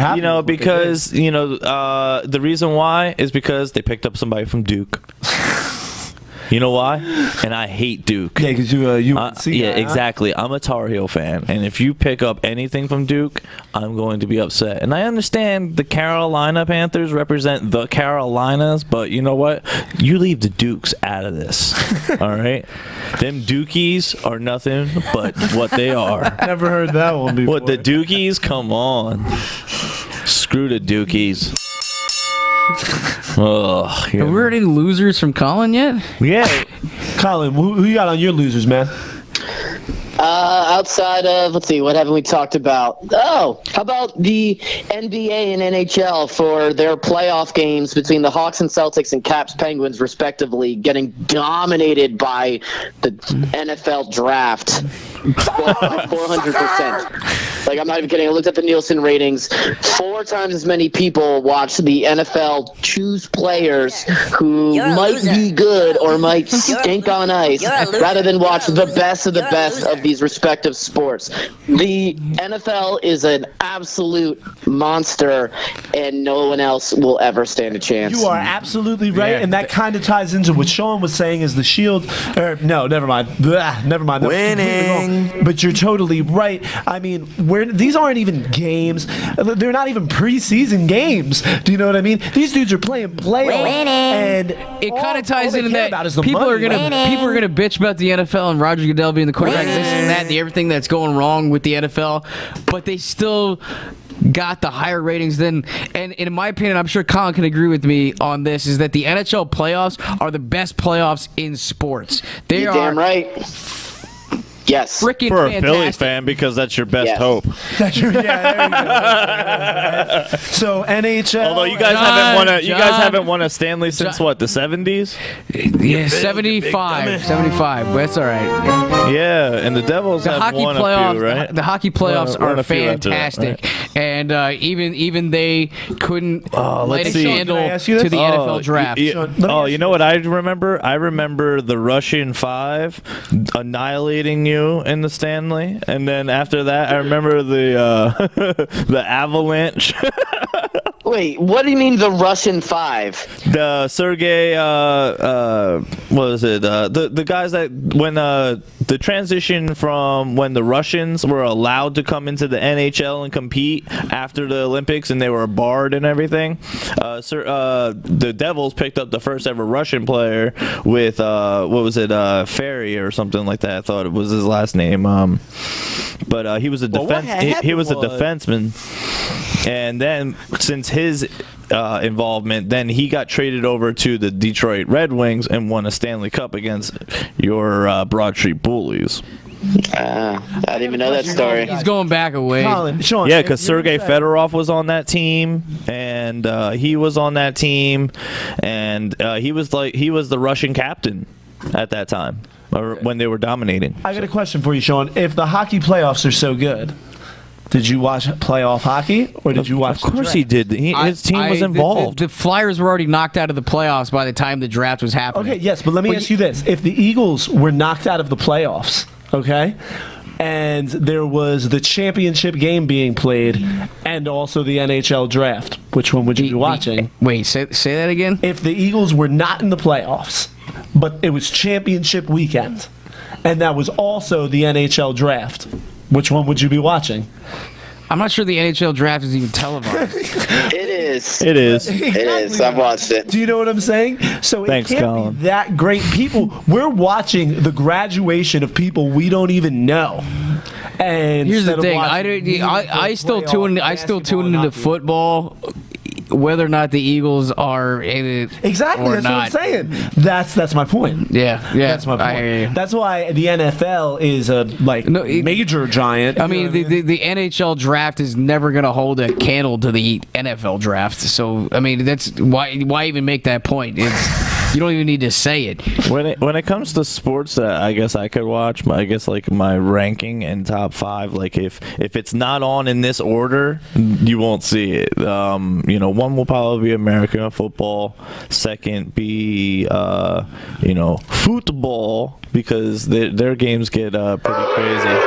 reason why is because they picked up somebody from Duke. You know why? And I hate Duke. Yeah, because you UNC. Yeah, exactly. I'm a Tar Heel fan, and if you pick up anything from Duke, I'm going to be upset. And I understand the Carolina Panthers represent the Carolinas, but you know what? You leave the Dukes out of this. All right? Them Dukies are nothing but what they are. Never heard that one before. What, the Dukies? Come on. Screw the Dukies. Have we heard any losers from Colin yet? Yeah. Colin, who you got on your losers, man? Outside of, let's see, what haven't we talked about? Oh, how about the NBA and NHL for their playoff games between the Hawks and Celtics and Caps Penguins, respectively, getting dominated by the NFL draft. 400%. Like, I'm not even kidding. I looked at the Nielsen ratings. 4 times as many people watch the NFL choose players who might be good or might stink on ice rather than watch the best of the best of these respective sports. The NFL is an absolute monster, and no one else will ever stand a chance. You are absolutely right, and that kind of ties into what Sean was saying is the Shield. No, never mind. Blah, never mind. Winning. But you're totally right. I mean, these aren't even games. They're not even preseason games. Do you know what I mean? These dudes are playing playoffs, and it kind of ties into that people are gonna bitch about the NFL and Roger Goodell being the quarterback, this and that, and everything that's going wrong with the NFL, but they still got the higher ratings than, and in my opinion, I'm sure Colin can agree with me on this, is that the NHL playoffs are the best playoffs in sports. They You're are damn right. Yes. Freaking For a fantastic. Philly fan, because that's your best Yes. hope. Yeah, there you go. So NHL. Although you guys haven't won a Stanley since what, the 70s? Yeah, 75. 75. But that's all right. Yeah, and the Devils The have hockey won playoffs, a few, right? the hockey playoffs Won are a few after that, fantastic, right? and even they couldn't light let's a see. candle Can I ask you to this? the NFL draft. Sean, You know what I remember? I remember the Russian 5 annihilating you in the Stanley, and then after that, I remember the the Avalanche. Wait, what do you mean the Russian 5? The Sergey, what was it? The guys that when the transition from when the Russians were allowed to come into the NHL and compete after the Olympics, and they were barred and everything. The Devils picked up the first ever Russian player with what was it? Ferry or something like that. I thought it was his last name. But he was a he was a defenseman. And then, since his involvement, then he got traded over to the Detroit Red Wings and won a Stanley Cup against your Broad Street Bullies. I didn't even know that story. He's going back a way. Colin, Sean, Yeah, if because you're Sergei saying- Fedorov was on that team, and he was on that team, and he was the Russian captain at that time, or when they were dominating. I got a question for you, Sean. If the hockey playoffs are so good, did you watch playoff hockey, or did you watch? Of course he did. His team was involved. The Flyers were already knocked out of the playoffs by the time the draft was happening. Okay, yes, but let me ask you this: if the Eagles were knocked out of the playoffs, okay, and there was the championship game being played, and also the NHL draft, which one would you be watching? Wait, say that again. If the Eagles were not in the playoffs, but it was championship weekend, and that was also the NHL draft, which one would you be watching? I'm not sure the NHL draft is even televised. It is. It is. It is. I've watched it. Do you know what I'm saying? So Thanks, it can't Colin. be that great. People, we're watching the graduation of people we don't even know. And Here's the instead of thing. watching I still playoff tune. I still basketball tune and into hockey. football, whether or not the Eagles are in it. Exactly. or That's not. what I'm saying. That's my point. Yeah. That's my I hear you. point. That's why the NFL is a major giant. I mean, the NHL draft is never going to hold a candle to the NFL draft. So, I mean, that's why even make that point? You don't even need to say it. When it comes to sports that I guess I could watch, I guess like my ranking and top 5, like if it's not on in this order, you won't see it. One will probably be American football. Second be football, because their games get pretty crazy.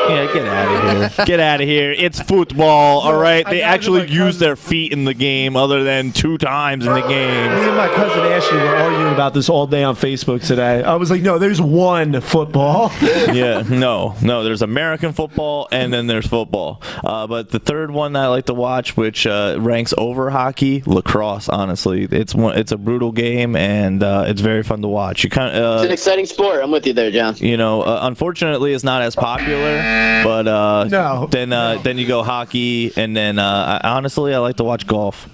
Yeah, get out of here. Get out of here. It's football, all right? They actually use their feet in the game other than 2 times in the game. Me and my cousin Ashley were arguing about this all day on Facebook today. I was like, no, there's one football. Yeah, no, there's American football and then there's football. But the third one that I like to watch, which ranks over hockey, lacrosse. Honestly, it's a brutal game and it's very fun to watch. You kind It's an exciting sport. I'm with you there, John. unfortunately, it's not as popular. But No. Then you go hockey, and then honestly, I like to watch golf.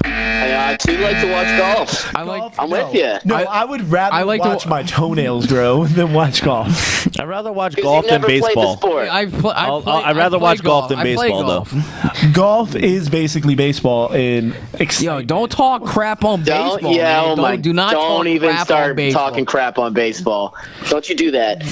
I too like to watch golf. I'm with you. No, I would rather I like to watch my toenails grow than watch golf. I'd rather watch 'Cause golf you've than never played the baseball. sport. I'd rather watch golf than baseball, though. Golf is basically baseball in Yo, don't talk crap on Don't, baseball. yeah, man. oh my, Do not don't talk even crap on start baseball. talking crap on baseball. Don't you do that.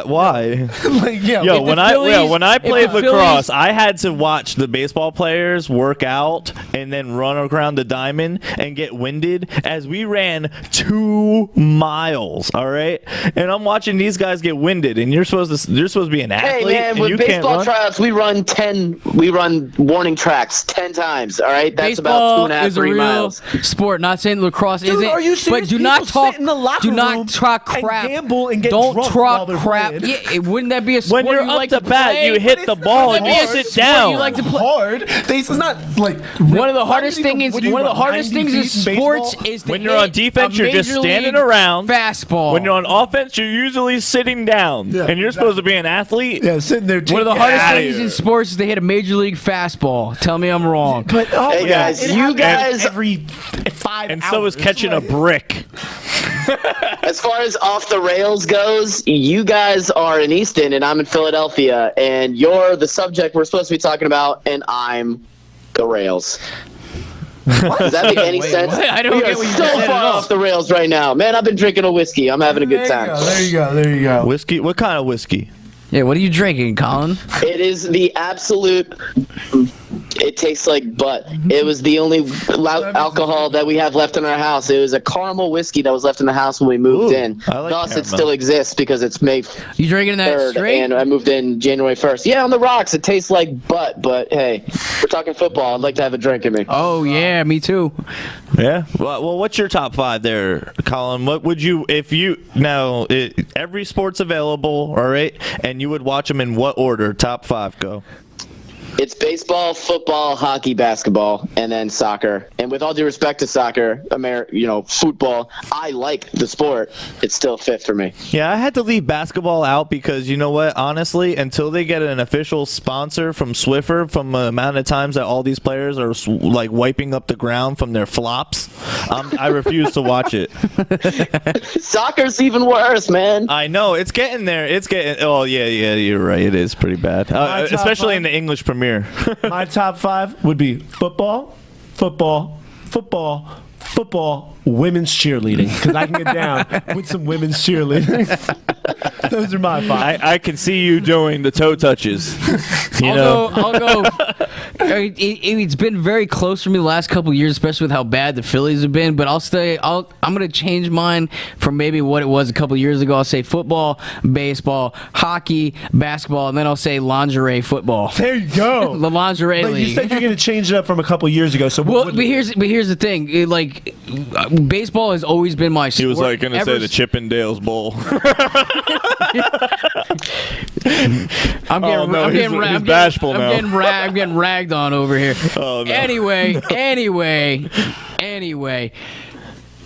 Why? like, yeah, Yo, If when the I Phillies- played if the lacrosse, Phillies- I had to watch the baseball players work out and then run around the diamond and get winded as we ran 2 miles. All right, and I'm watching these guys get winded, and you're supposed to be an athlete, Hey man, and with you can't baseball run. tryouts, we run warning tracks 10 times. All right, that's Baseball about 2.5, is a 3 real miles. sport. Not saying lacrosse Dude, isn't. are you serious? But do not People talk. sit in the locker Do not room talk and crap. gamble and get Don't drunk while talk they're crap. playing. Yeah, wouldn't that be a sport When you're you up like to bat, play? you hit the ball and you Wouldn't that be a sit sport down. You like to play? hard. It's not like One of the hardest What do you things. do, One of the run hardest 90 things in feet in baseball? sports is to When you're on hit defense, a you're just major standing league around. fastball. When you're on offense, you're usually sitting down, Yeah, and you're supposed to be an athlete. Yeah, sitting there. One of the taking- hardest outta things here. in sports is to hit a major league fastball. Tell me I'm wrong. But Hey, guys, it you happens guys- every 5 And hours. so is catching a Like, brick. As far as off the rails goes, you guys are in Easton and I'm in Philadelphia, and you're the subject we're supposed to be talking about, and I'm the rails. Does that make any sense? what? I don't we get are what you so just said at far all. off the rails right now. Man, I've been drinking a whiskey. I'm having a good time. There you go. Whiskey? What kind of whiskey? Yeah, what are you drinking, Colin? It is the absolute. It tastes like butt. It was the only alcohol that we have left in our house. It was a caramel whiskey that was left in the house when we moved Ooh, in. I like Thus, it caramel. still exists because it's May You drinking that 3rd, straight? and I moved in January 1st. Yeah, on the rocks. It tastes like butt, but hey, we're talking football. I'd like to have a drink in me. Oh yeah, me too. Yeah. Well, what's your top 5 there, Colin? What would you, if you, now, every sport's available, all right? And you would watch them in what order? Top 5, go. It's baseball, football, hockey, basketball, and then soccer. And with all due respect to soccer, football, I like the sport. It's still 5th for me. Yeah, I had to leave basketball out because, you know what, honestly, until they get an official sponsor from Swiffer, from the amount of times that all these players are like wiping up the ground from their flops, I refuse to watch it. Soccer's even worse, man. I know, it's getting there. Oh, yeah, you're right. It is pretty bad. My top Especially 5? in the English Premier. My top 5 would be football, women's cheerleading, because I can get down with some women's cheerleading. Those are my 5. I can see you doing the toe touches. I'll go. It's been very close for me the last couple of years, especially with how bad the Phillies have been. But I'm gonna change mine from maybe what it was a couple of years ago. I'll say football, baseball, hockey, basketball, and then I'll say lingerie football. There you go. The lingerie But you league. said you're going to change it up from a couple years ago. So Well, but here's the thing. Baseball has always been my sport. He was like going to Ever say the Chippendales Bowl. I'm he's bashful now. I'm getting ragged on over here. Oh, no. Anyway.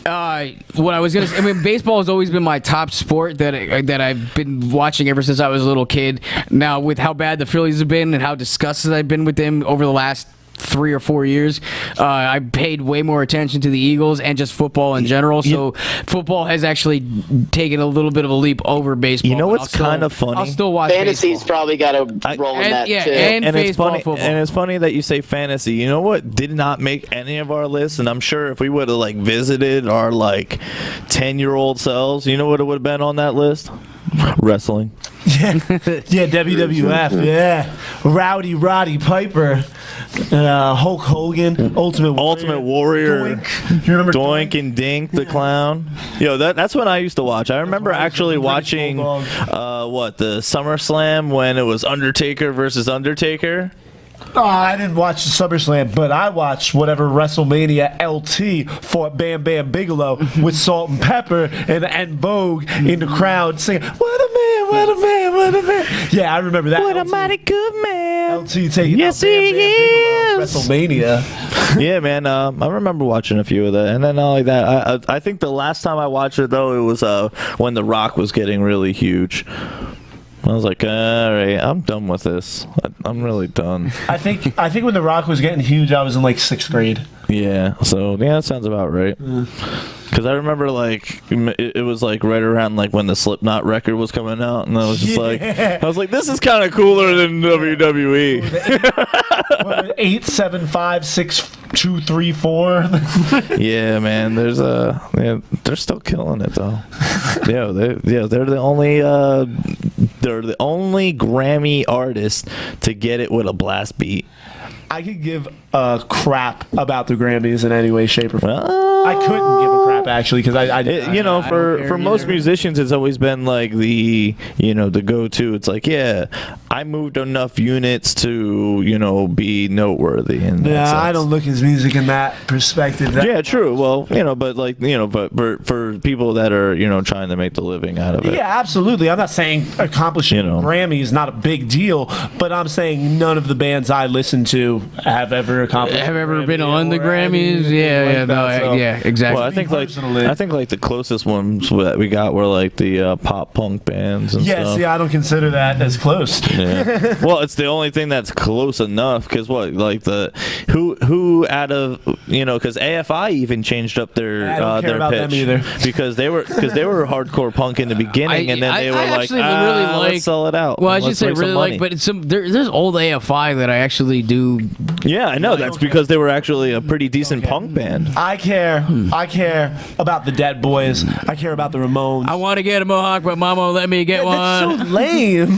What I was gonna say, baseball has always been my top sport that I've been watching ever since I was a little kid. Now, with how bad the Phillies have been and how disgusted I've been with them over the last 3 or 4 years, I paid way more attention to the Eagles and just football in general. So football has actually taken a little bit of a leap over baseball. You know but what's kind of funny? I'll still watch Fantasy's baseball. probably got to roll in that too. And it's baseball, funny. football. And it's funny that you say fantasy. You know what did not make any of our lists? And I'm sure if we would have visited our 10-year-old selves, you know what it would have been on that list? Wrestling. yeah, WWF, yeah. Rowdy Piper, Hulk Hogan, Ultimate Warrior. Doink. You remember Doink and Dink the clown. That's what I used to watch. I remember actually British watching Bulldog. the SummerSlam when it was Undertaker versus Undertaker. Oh, I didn't watch the SummerSlam, but I watched whatever WrestleMania LT fought Bam Bam Bigelow with Salt and Pepper and Vogue in the crowd singing, "What a man, what a man, what a man." Yeah, I remember that. What a LT. mighty good man. LT taking Yes, out Bam he Bam Bigelow is. at WrestleMania. Yeah, man. I remember watching a few of that, and then not only that, I think the last time I watched it though, it was when The Rock was getting really huge. I was like, all right, I'm done with this. I'm really done. I think when The Rock was getting huge, I was in 6th grade. Yeah, so that sounds about right. Because I remember it was right around when the Slipknot record was coming out, and I was just this is kind of cooler than WWE. 8, 7, 5, 6, 2, 3, 4. Yeah, man. They're still killing it though. They're the only Grammy artist to get it with a blast beat. I could give a crap about the Grammys in any way, shape, or form. Well, I couldn't give a crap actually because I for most musicians, it's always been the go-to. It's I moved enough units to be noteworthy. And I don't look at music in that perspective. Yeah, true. Well, but for people that are trying to make the living out of it. Yeah, absolutely. I'm not saying accomplishing Grammy is not a big deal, but I'm saying none of the bands I listen to have ever accomplished. Have ever been on the Grammys? Yeah, exactly. Well, I think the closest ones that we got were the pop punk bands and stuff. Yeah, see, I don't consider that as close. Yeah. Well, it's the only thing that's close enough. Because what, like who out of because AFI even changed up their I don't care their about pitch them either. because they were hardcore punk in the beginning, and then they were like, actually really let's sell it out. Well, I should Let's say make some really money." like, but it's there's old AFI that I actually do. Yeah, I know. That's because they were actually a pretty decent punk band. I care about the Dead Boys. I care about the Ramones. I want to get a mohawk, but Mama won't let me get That's one. so lame.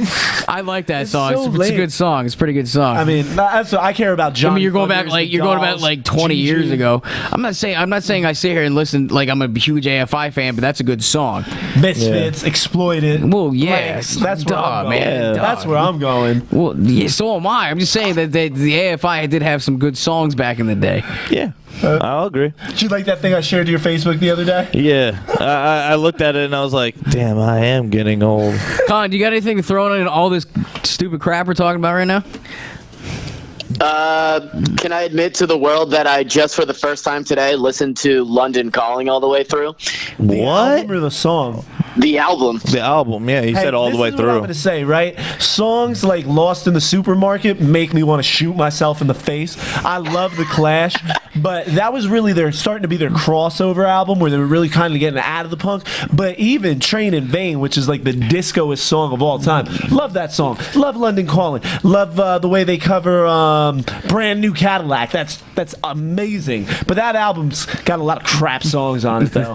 I like that It's song. so It's a lame. good song. It's a pretty good song. I mean, I care about John. I mean, you're going back Thunders, you're going back Dolls, like 20 Gigi. years ago. I'm not saying I sit here and listen like I'm a huge AFI fan, but that's a good song. Misfits, Exploited. Well, yeah, Like, that's where duh, I'm going. man, duh. That's where I'm going. Well, yeah, so am I. I'm just saying that the AFI did have some good songs back in the day. Yeah, I'll agree. Did you like that thing I shared to your Facebook the other day? Yeah, I looked at it and I was like, damn, I am getting old. Con, do you got anything to throw in all this stupid crap we're talking about right now? Can I admit to the world that I just for the first time today listened to London Calling all the way through? The What? album or the song? The album. The album, yeah, he said all the way This is what I'm through. gonna say, right? Songs like "Lost in the Supermarket" make me want to shoot myself in the face. I love the Clash, but that was really starting to be their crossover album where they were really kind of getting out of the punk. But even "Train in Vain," which is like the discoest song of all time, love that song. Love "London Calling." Love the way they cover "Brand New Cadillac." That's amazing. But that album's got a lot of crap songs on it, though.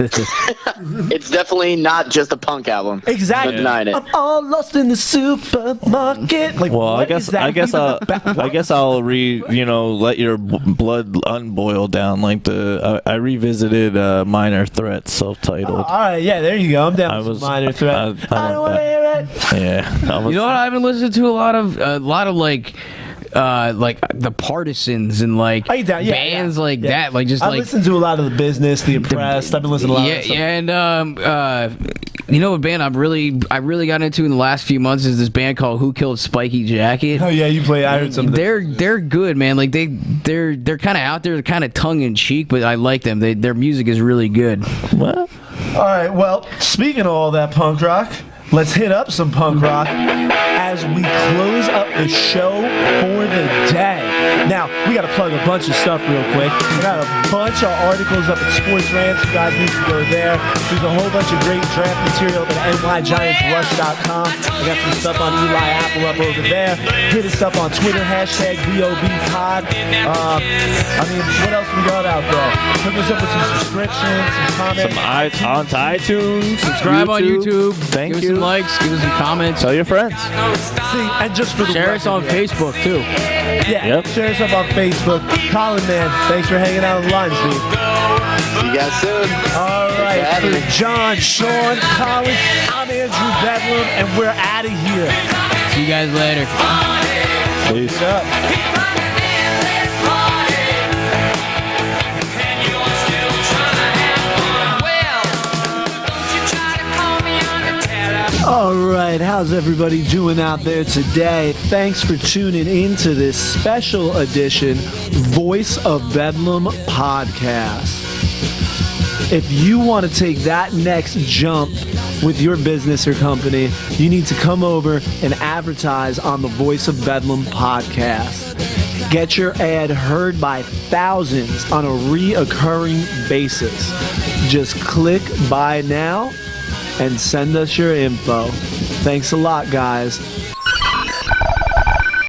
It's definitely not just a punk album. Exactly. No denying it. I'm all lost in the supermarket. Like, Well, what is that I guess even about? I guess I'll let your blood unboil down. Like I revisited Minor Threat, self-titled. All right, yeah, there you go. I'm down I with was- some Minor Threat. I I don't want to hear it. Yeah, You know what? I haven't listened to a lot of like the Partisans and like Oh, you down? Yeah, bands yeah, like yeah. that. Like just I like listen to a lot of The Business, The Oppressed. I've been listening to a lot of stuff. and you know what band I really got into in the last few months is this band called Who Killed Spiky Jacket. Oh yeah, you play. I heard some of that. They're good, man. Like they're kind of out there, kind of tongue in cheek, but I like them. Their music is really good. What? All right, well, speaking of all that punk rock, let's hit up some punk rock as we close up the show for the day. Now, we got to plug a bunch of stuff real quick. We got a bunch of articles up at Sports Rants. You guys need to go there. There's a whole bunch of great draft material at nygiantsrush.com. We got some stuff on Eli Apple up over there. Hit us up on Twitter, hashtag VoBpod. I mean, what else we got out there? Hook us up with some subscriptions, some comments. Onto iTunes, Subscribe on YouTube. Thank give you. us some likes. Give us some comments. Tell your friends. See, and just for the Share us on record, Facebook too. Yeah, Yep. share us up on Facebook. Colin, man, thanks for hanging out on the line, Steve. See you guys soon. All right, Thanks for having for me. John, Sean, Colin, I'm Andrew Bedlam, and we're out of here. See you guys later. Peace. What's up? All right, how's everybody doing out there today? Thanks for tuning in to this special edition Voice of Bedlam podcast. If you want to take that next jump with your business or company, you need to come over and advertise on the Voice of Bedlam podcast. Get your ad heard by thousands on a reoccurring basis. Just click buy now and send us your info. Thanks a lot, guys.